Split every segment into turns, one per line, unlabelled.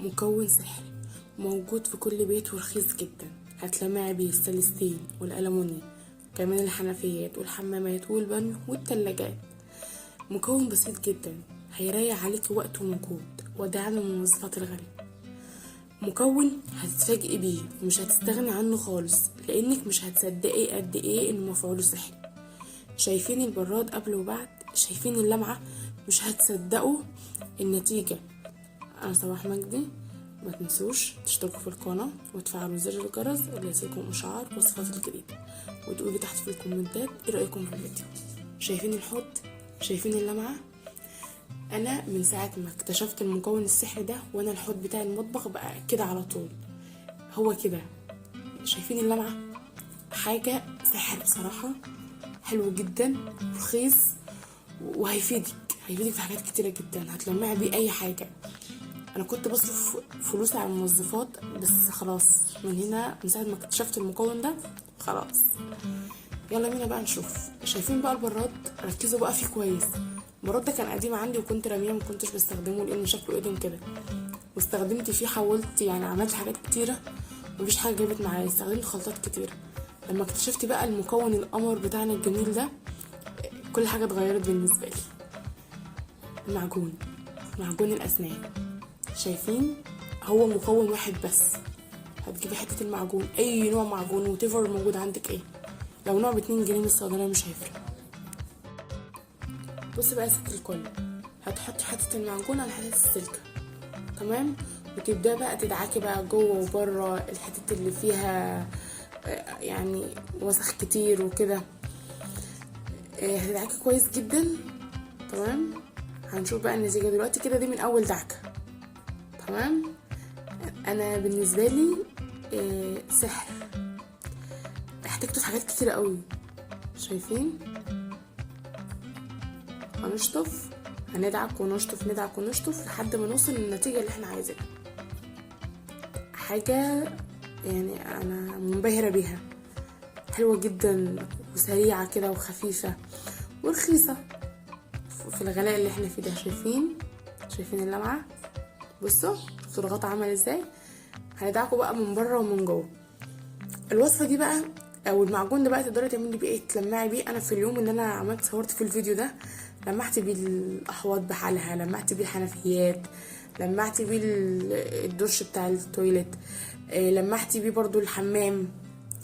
مكون سحري موجود في كل بيت ورخيص جدا. هتلمعي بيه السلستين والألمونيوم، كمان الحنفيات والحمامات والبانيو والتلاجات. مكون بسيط جدا هيريح عليك وقت ومجهود وداعم للموظفات الغالية. مكون هتتفاجئي بيه ومش هتستغني عنه خالص، لانك مش هتصدقي قد ايه انه مفعوله سحري. شايفين البراد قبل وبعد؟ شايفين اللمعة؟ مش هتصدقوا النتيجة. انا صباح مجدي، ما تنسوش تشتركوا في القناة وتفعلوا زر الجرس اللي يصلكم اشعار وصفات الجديدة، وتقولي تحت في الكومنتات ايه رأيكم في الفيديو. شايفين الحوض؟ شايفين اللمعة؟ انا من ساعة ما اكتشفت المكون السحري ده وانا الحوض بتاع المطبخ بقى كده على طول، هو كده. شايفين اللمعة؟ حاجة سحر بصراحة، حلو جدا رخيص وهيفيدك في حاجات كتيرة جدا. هتلمعي بيه اي حاجة. انا كنت بصرف فلوس على الموظفات بس خلاص، من ساعة ما اكتشفت المكون ده خلاص. يلا بينا بقى نشوف. شايفين بقى البراد؟ ركزوا بقى فيه كويس. البراد ده كان قديم عندي وكنت راميه، ما كنتش بستخدمه لان شكله قديم كده، واستخدمت فيه، حاولت يعني عملت حاجات كتيره ومفيش حاجه جابت معايا، استخدمت خلطات كتيره. لما اكتشفت بقى المكون القمر بتاعنا الجميل ده كل حاجه اتغيرت بالنسبه لي. معجون الاسنان. شايفين؟ هو مكون واحد بس. هتجيبي حته المعجون، اي نوع معجون وتفر موجود عندك ايه، لو نوع ب2 جنيه من الصيدليه مش هيفرق. بصي بقى يا ست الكل، هتحطي حته المعجون على حته السلكه، تمام، وتبدأ بقى تدعكي بقى جوه وبره الحتت اللي فيها يعني وسخ كتير وكده. هتدعكي كويس جدا، تمام. هنشوف بقى النتيجة دلوقتي كده، دي من اول دعكة، تمام. انا بالنسبة لي سحر، احتاجته في حاجات كتيرة قوي. شايفين؟ هندعك ونشطف ندعك ونشطف لحد ما نوصل للنتيجة اللي احنا عايزينها. حاجة يعني انا منبهرة بيها، حلوة جدا وسريعة كده وخفيفة ورخيصة في الغلاء اللي احنا فيه ده. شايفين اللمعة؟ بصوا الغطا عمل ازاي. هندعكوا بقى من بره ومن جوه. الوصفة دي بقى او المعجون ده بقى تقدري تعملي بيه ايه، تلمعي بيه. انا في اليوم اللي انا صورت في الفيديو ده لمعت بيه الاحواض بحالها، لمعت بيه الحنفيات، لمعت بيه الدش بتاع التويلت، لمعت بيه برضو الحمام،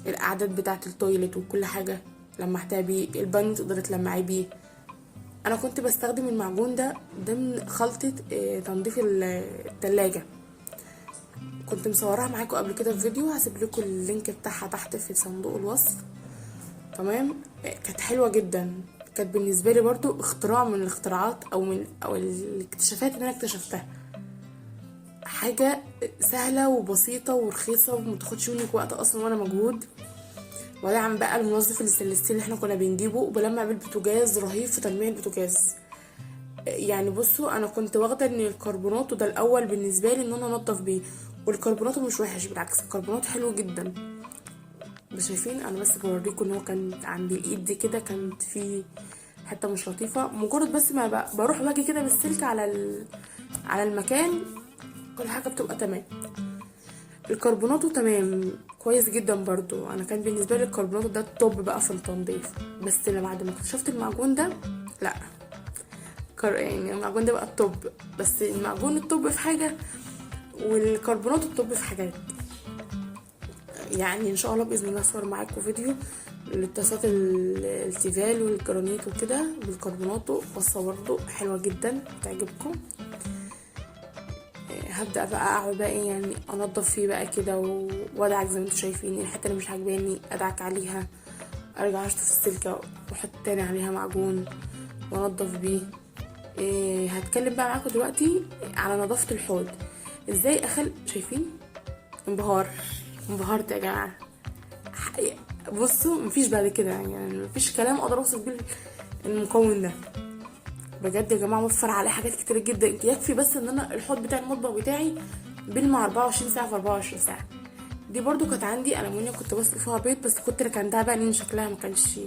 الاعداد بتاعه التويلت وكل حاجه لمعتها بيه. البانيو تقدري تلمعي بيه. انا كنت بستخدم المعجون ده ضمن خلطه تنظيف التلاجة، كنت مصورها معاكم قبل كده في فيديو، هسيب لكم اللينك بتاعها تحت في صندوق الوصف، تمام. كانت حلوه جدا، كانت بالنسبه لي برضو اختراع من الاختراعات او الاكتشافات اللي انا اكتشفتها. حاجه سهله وبسيطه ورخيصه ومتاخدش منك وقت اصلا ولا مجهود. ودعم بقى المنظف الستانلس اللي احنا كنا بنجيبه، وبلمع بالبوتاجاز رهيب في تلميع البوتاجاز. يعني بصوا انا كنت واخده ان الكربوناتو ده الاول بالنسبه لي ان انا انضف بيه، والكربوناتو مش وحش، بالعكس الكربوناتو حلو جدا. بس شايفين؟ انا بس بوريكم ان هو كان عند الايد دي كده كانت في حته مش لطيفه، مجرد بس ما بروح باجي كده بالسلك على المكان كل حاجه بتبقى تمام. الكربوناتو تمام كويس جدا برضو. انا كان بالنسبه لي الكربوناتو ده التوب بقى في التنظيف، بس بعد ما اكتشفت المعجون ده لا، يعني المعجون ده بقى التوب. بس المعجون التوب في حاجه والكربوناتو التوب في حاجات. يعني ان شاء الله باذن الله اصور معاكم فيديو للطاسات التيفال والجرانيت وكده بالكربوناتو، وصفه برضو حلوه جدا تعجبكم. هبدا بقى اقعد بقى يعني انضف فيه بقى كده وادعك زي ما انتم شايفين. الحته اللي مش عاجباني ادعك عليها، ارجع اشطف السلكه واحط تاني عليها معجون وانضف بيه. هتكلم بقى معاكم دلوقتي على نظافه الحوض ازاي. شايفين؟ انبهرت يا جماعه. بصوا مفيش بعد كده، يعني مفيش كلام اقدر اوصف بيه المكون ده. بجد يا جماعه موفر عليه حاجات كتير جدا. يكفي بس ان انا الحوض بتاع المطبخ بتاعي بيلمع 24 ساعه في 24 ساعه. دي برضو كانت عندي ألمونيا كنت بسلق فيها بيض، بس كنت ركنتها بقى لان شكلها ما كانش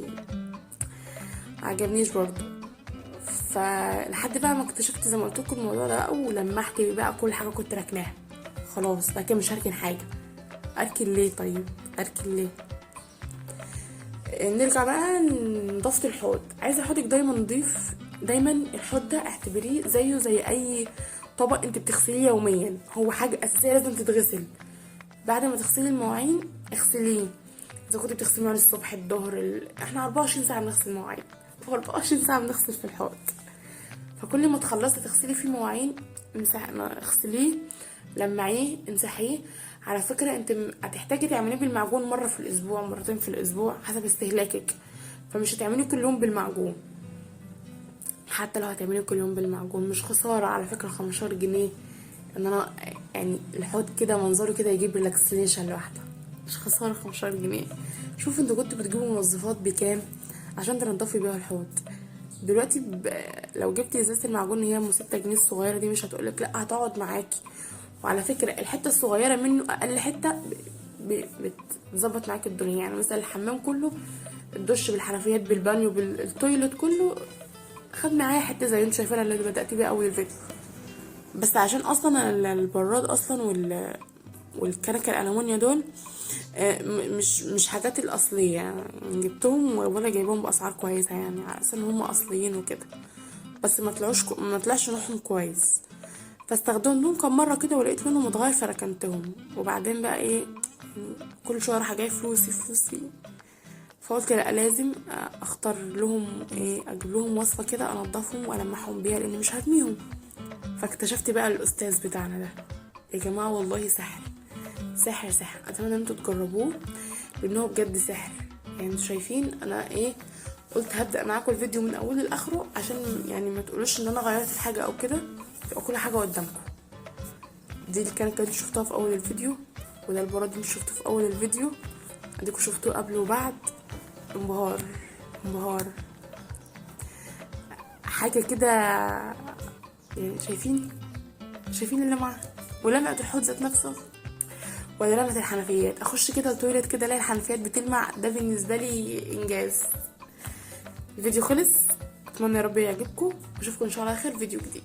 عجبنيش برضو. فلحد بقى ما اكتشفت زي ما قلت لكم الموضوع ده بقى، ولمحت بقى كل حاجه كنت ركناها. خلاص بعد كده مش هركن حاجه. اركن ليه؟ طيب اركن ليه؟ نرجع بقى لنظافه الحوض. عايزه حوضك دايما نضيف. دايما الحوض ده اعتبريه زيه زي اي طبق انت بتغسليه يوميا، هو حاجه اساسيه لازم تتغسل. بعد ما تغسلي المواعين اغسليه. اذا كنت بتغسلي مواعين الصبح الظهر احنا 24 ساعه بنغسل مواعين، 24 ساعه بنغسل في الحوض. فكل ما تخلصي تغسلي فيه مواعين اغسليه، لمعيه، امسحيه. على فكره انت هتحتاجي تعمليه بالمعجون مره في الاسبوع، مرتين في الاسبوع حسب استهلاكك، فمش هتعمليه كل يوم بالمعجون. حتى لو هتعمليه كل يوم بالمعجون مش خساره على فكره. 15 جنيه ان انا يعني الحوض كده منظره كده يجيب ريلاكسيشن لوحده، مش خساره 15 جنيه. شوف انتوا كنتوا بتجيبوا منظفات بكام عشان تنضفي بيها الحوض. دلوقتي لو جبتي ازازه المعجون هي ام 6 جنيه الصغيره دي مش هتقولك لا، هتقعد معاكي. وعلى فكره الحته الصغيره منه اقل حته بتظبط معاكي الدنيا. يعني مثلا الحمام كله، الدش بالحنفيات بالبانيو بالتويلت كله خد معايا حته زي انت شايفاها اللي بدات بيها اول الفيديو. بس عشان اصلا البراد اصلا والكنكه الالومنيا دول مش حاجات الاصليه يعني. جبتهم وانا جايبهم باسعار كويسه يعني على اساس ان هم اصليين وكده، بس ما طلعش نوعهم كويس. فاستخدمتهم كم مره كده ولقيت لونهم متغير فركنتهم. وبعدين بقى ايه، كل شويه راح جاي فلوسي. فقلت لا، لازم اختار لهم ايه، اجيب لهم وصفه كده انضفهم والمعهم بيها لان مش هرميهم. فاكتشفت بقى الاستاذ بتاعنا ده يا جماعه والله سحر سحر سحر. اتمنى ان انتوا تجربوه لان هو بجد سحر. يعني انتوا شايفين انا ايه، قلت هبدا معاكم الفيديو من اوله لاخره عشان يعني ما تقولوش ان انا غيرت في حاجه او كده، تبقى كل حاجه قدامكم. دي الكنكه دي شفتها في اول الفيديو، وده البراد اللي شفته في اول الفيديو، اديكوا شفتوه قبل وبعد. انبهار انبهار حاجه كده. يعني شايفين اللمعه ولمعه الحوض ذات نفسه ولا لمعه الحنفيات. اخش كده التويليت كده الاقي الحنفيات بتلمع، ده بالنسبه لي انجاز. الفيديو خلص، اتمنى يا رب يعجبكم، واشوفكم ان شاء الله على خير فيديو جديد.